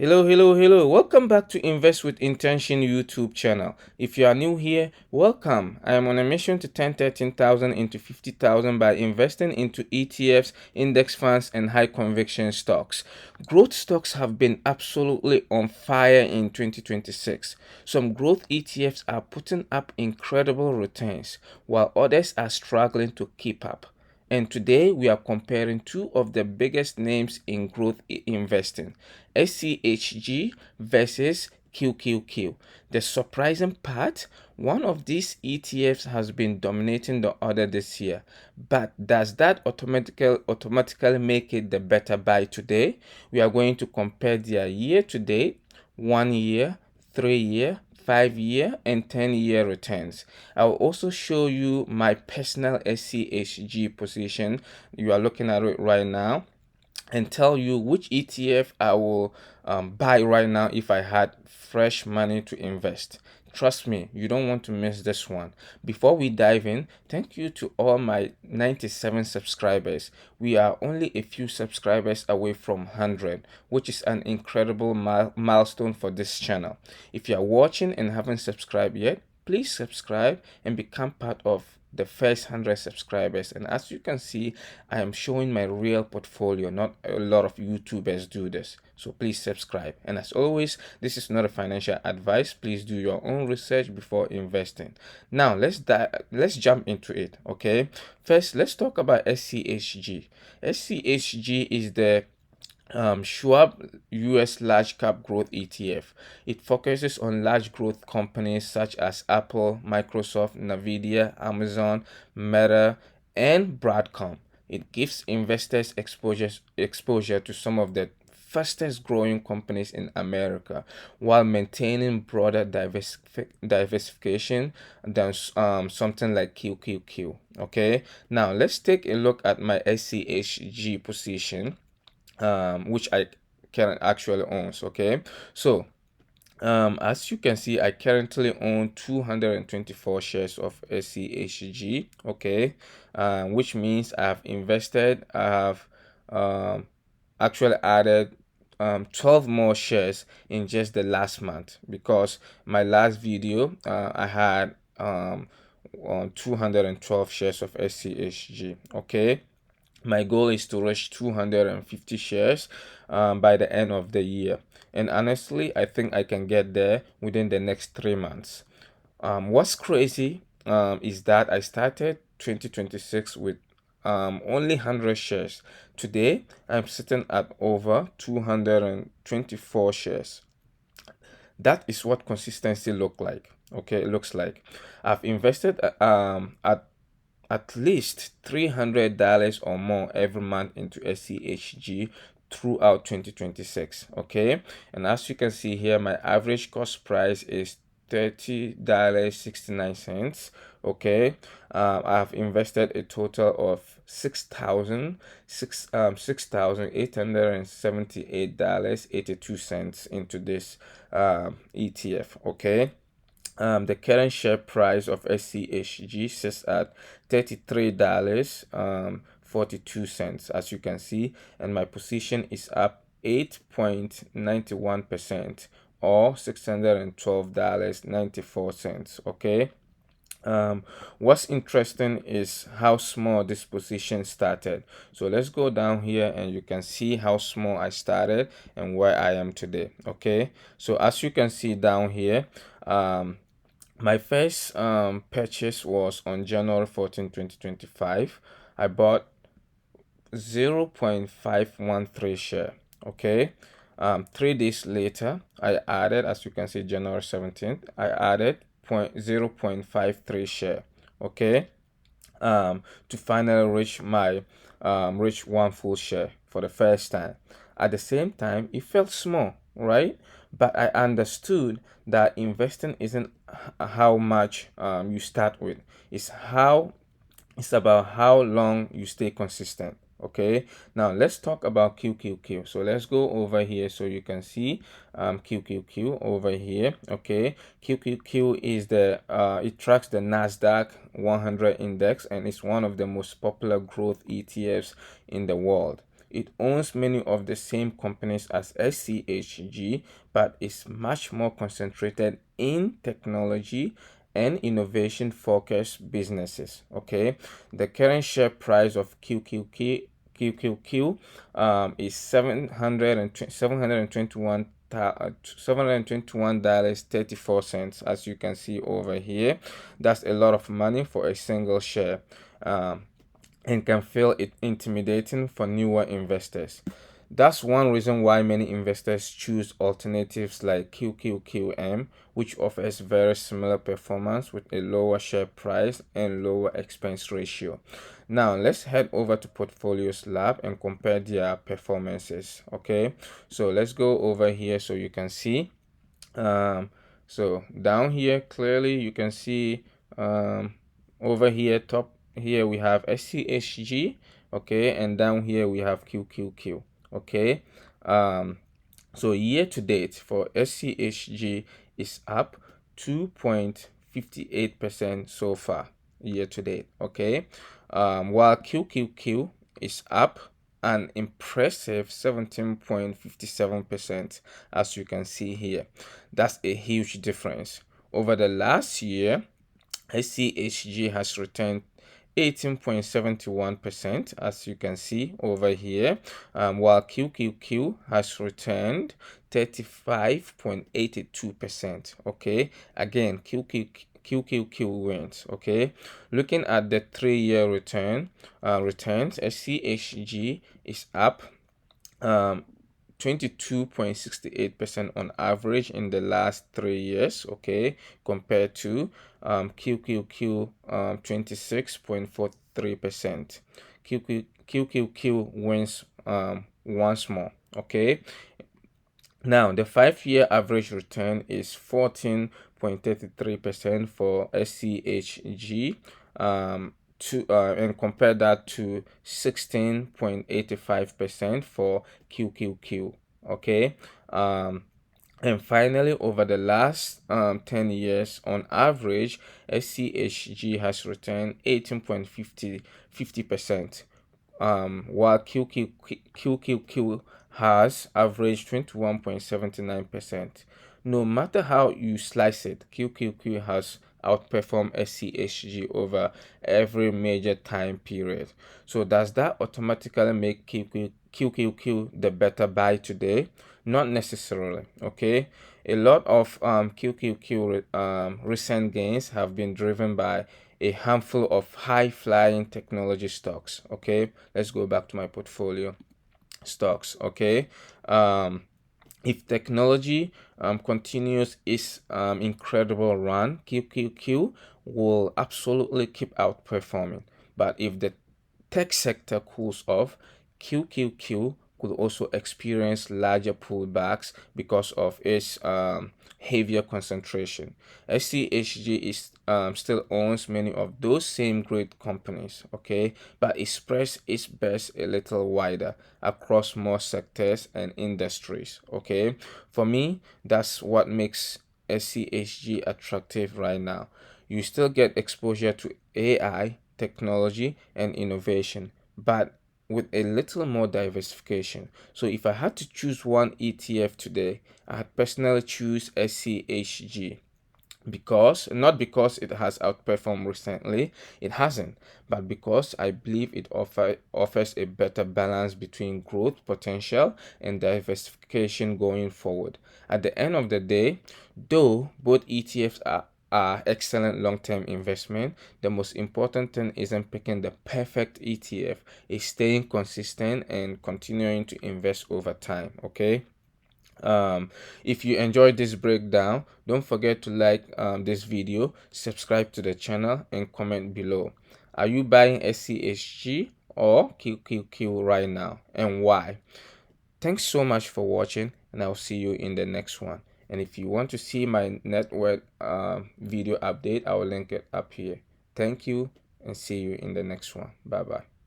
Hello. Welcome back to Invest with Intention YouTube channel. If you are new here, welcome. I am on a mission to turn 13,000 into 50,000 by investing into ETFs, index funds, and high conviction stocks. Growth stocks have been absolutely on fire in 2026. Some growth ETFs are putting up incredible returns, while others are struggling to keep up. And today we are comparing two of the biggest names in growth investing, SCHG versus QQQ. The surprising part, one of these ETFs has been dominating the other this year. But does that automatically make it the better buy today? We are going to compare their year to date, 1 year, 3 year, 5 year, and 10 year returns. I will also show you my personal SCHG position. You are looking at it right now, and tell you which ETF I will buy right now if I had fresh money to invest. Trust me, you don't want to miss this one. Before we dive in, thank you to all my 97 subscribers. We are only a few subscribers away from 100, which is an incredible milestone for this channel. If you are watching and haven't subscribed yet, please subscribe and become part of the first 100 subscribers. And as you can see, I am showing my real portfolio. Not a lot of YouTubers do this, so please subscribe. And as always, this is not a financial advice. Please do your own research before investing. Now let's jump into it. Okay, first let's talk about SCHG. SCHG is the Schwab US Large Cap Growth ETF. It focuses on large growth companies such as Apple, Microsoft, Nvidia, Amazon, Meta, and Broadcom. It gives investors exposure to some of the fastest growing companies in America while maintaining broader diversification than something like QQQ. Okay, now let's take a look at my SCHG position, which I can actually owns. Okay, so as you can see, I currently own 224 shares of SCHG. Okay, which means I've invested, I have actually added 12 more shares in just the last month, because my last video I had 212 shares of SCHG. Okay, my goal is to reach 250 shares by the end of the year. And honestly, I think I can get there within the next 3 months. What's crazy is that I started 2026 with only 100 shares. Today, I'm sitting at over 224 shares. That is what consistency look like. Okay, it looks like I've invested at least $300 or more every month into SCHG throughout 2026. Okay, and as you can see here, my average cost price is $30.69. Okay, I've invested a total of $6,878.82 into this ETF. Okay, the current share price of SCHG sits at $33 42 cents, as you can see, and my position is up 8.91%, or $612.94. Okay, what's interesting is how small this position started. So let's go down here and you can see how small I started and where I am today. Okay, so as you can see down here, my first purchase was on January 14, 2025. I bought 0.513 share. Okay, 3 days later I added, as you can see, January 17th, I added 0.53 share. Okay, to finally reach one full share for the first time. At the same time, it felt small, right? But I understood that investing isn't how much you start with. It's about how long you stay consistent. Okay, now let's talk about QQQ. So let's go over here so you can see QQQ over here. Okay, QQQ is the it tracks the Nasdaq 100 index, and it's one of the most popular growth ETFs in the world. It owns many of the same companies as SCHG, but is much more concentrated in technology and innovation focused businesses. Okay, the current share price of QQQ is $721.34, as you can see over here. That's a lot of money for a single share, and can feel it intimidating for newer investors. That's one reason why many investors choose alternatives like QQQM, which offers very similar performance with a lower share price and lower expense ratio. Now let's head over to Portfolios Lab and compare their performances. Okay, so let's go over here so you can see. So down here clearly you can see, over here top here we have SCHG, okay, and down here we have QQQ. Okay, so year to date for SCHG is up 2.58% so far year to date. Okay, while QQQ is up an impressive 17.57%, as you can see here. That's a huge difference. Over the last year, SCHG has returned 18.71%, as you can see over here, while QQQ has returned 35.82%. Okay, again, QQQ wins. Okay, looking at the 3-year returns, SCHG is up 22.68% on average in the last 3 years, okay, compared to QQQ 26.43%. QQQ wins once more. Okay, now the 5-year average return is 14.33% for SCHG, and compare that to 16.85% for QQQ. Okay, and finally, over the last 10 years, on average, SCHG has returned 18.50%, while QQQ has averaged 21.79%. No matter how you slice it, QQQ has outperformed SCHG over every major time period. So does that automatically make QQQ the better buy today? Not necessarily. Okay, a lot of QQQ recent gains have been driven by a handful of high-flying technology stocks. Okay, let's go back to my portfolio stocks. Okay, if technology continues its incredible run, QQQ will absolutely keep outperforming. But if the tech sector cools off, QQQ could also experience larger pullbacks because of its heavier concentration. SCHG is still owns many of those same great companies, okay, but it spreads its bets a little wider across more sectors and industries. Okay, for me, that's what makes SCHG attractive right now. You still get exposure to AI, technology, and innovation, but with a little more diversification. So if I had to choose one ETF today, I'd personally choose SCHG, because not because it has outperformed recently, it hasn't, but because I believe it offers a better balance between growth potential and diversification going forward. At the end of the day, though both ETFs are excellent long-term investment, the most important thing isn't picking the perfect ETF, it's staying consistent and continuing to invest over time. Okay, if you enjoyed this breakdown, don't forget to like this video, subscribe to the channel, and comment below. Are you buying SCHG or QQQ right now, and why? Thanks so much for watching, and I'll see you in the next one. And if you want to see my network video update, I will link it up here. Thank you, and see you in the next one. Bye bye.